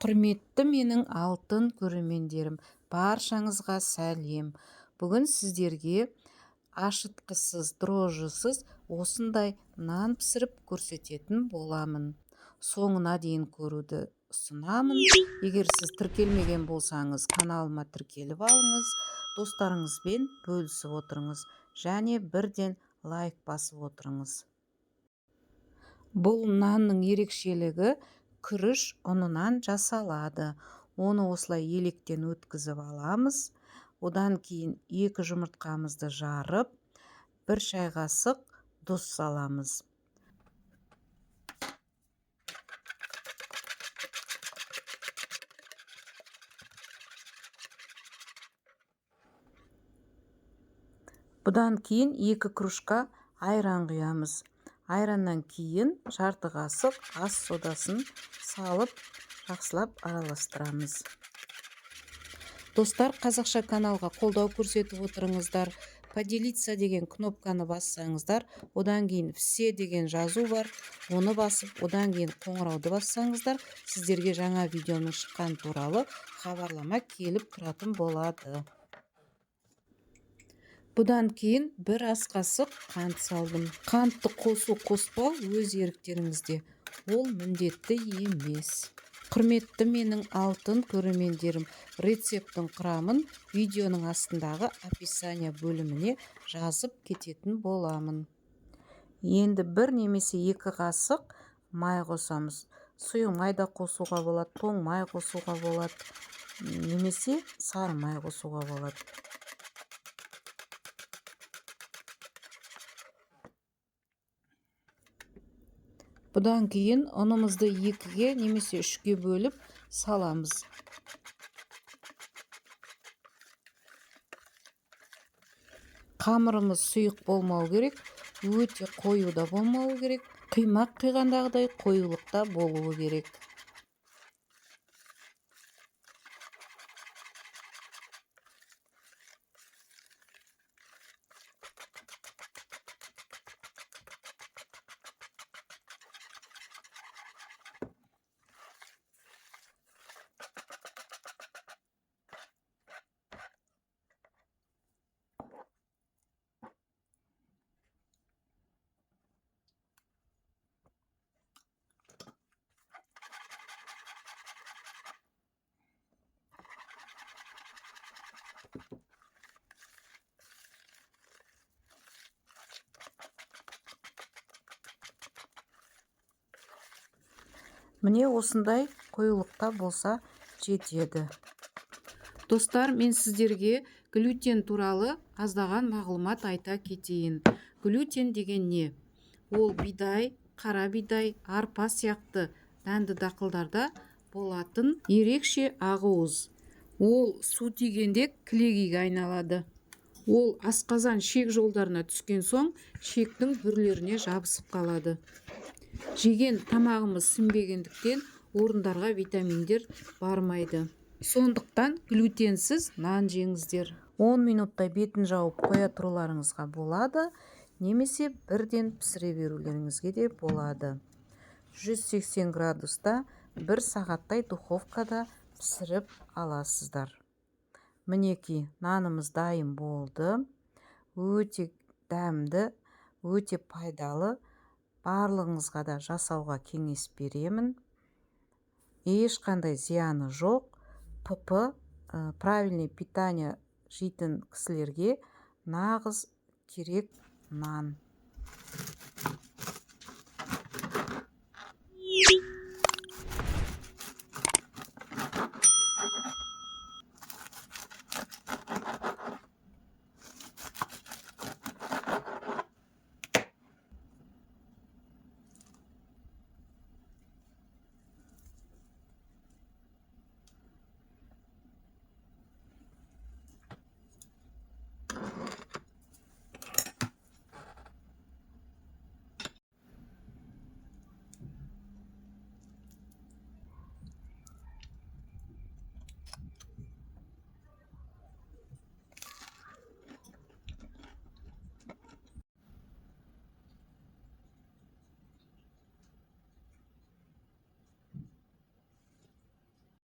Құрметті менің алтын көрермендерім, баршаңызға сәлем. Бүгін сіздерге ашытқысыз, дрожжысыз осындай нан пісіріп көрсететін боламын. Соңына дейін көруді ұсынамын. Егер сіз тіркелмеген болсаңыз, каналыма тіркеліп алыңыз, достарыңызбен бөлісіп отырыңыз және бірден лайк басып отырыңыз. Бұл нанның ерекшелігі күріш ұнынан жасалады. Оны осылай електен өткізіп аламыз. Одан кейін 2 жұмыртқамызды жарып, 1 шай қасық тұз саламыз. Бұдан кейін 2 кружка айран құямыз. Айраннан кейін жарты қасық ас содасын салып, жақсылап араластырамыз. Достар, қазақша каналға қолдау көрсетіп отырыңыздар. Поделиться деген кнопканы бассаңыздар, одан кейін все деген жазу бар. Оны басып, одан кейін қоңырауды бассаңыздар, сіздерге жаңа видеоның шыққан туралы хабарлама келіп тұратын болады. Бұдан кейін 1 ас қасық қант салдым. Қантты қосу қоспау өз еріктеріңізде. Ол міндетті емес. Құрметті менің алтын көрермендерім, рецептің құрамын видеоның астындағы описание бөліміне жазып кететін боламын. Енді 1 немесе 2 қасық май қосамыз. Сұйық майда қосуға болады, тоң май қосуға болады, немесе сары май қосуға болады. Бұдан кейін ұнымызды 2-ге немесе 3-ге бөліп саламыз. Қамырымыз сұйық болмау керек, өте қою да болмау керек. Қимақ қиғандағыдай қоюлықта болуы керек. Міне осындай қоюлықта болса жетеді. Достар, мен сіздерге глютен туралы аздаған мағлұмат айта кетейін. Глютен деген не? Ол бидай, қара бидай, арпа сияқты дәнді дақылдарда болатын ерекше ақуыз. Ол су тигенде кілегейге айналады. Ол асқазан шек жолдарына түскен соң шектің бүрлеріне жабысып қалады. Жеген тамағымыз сіңбегендіктен орындарға витаминдер бармайды. Сондықтан глютенсіз нан жеңіздер. 10 минуттай бетін жауып қоя тұруларыңызға болады, немесе бірден пісіре берулеріңізге де болады. 180 градуста 1 сағаттай духовкада пісіріп аласыздар. Мінеки, нанымыз дайын болды. Өте дәмді, өте пайдалы. Барлығыңызға да жасауға кеңес беремін. Ешқандай зияны жоқ. ПП, правильный питание жейтін кісілерге нағыз керек нан.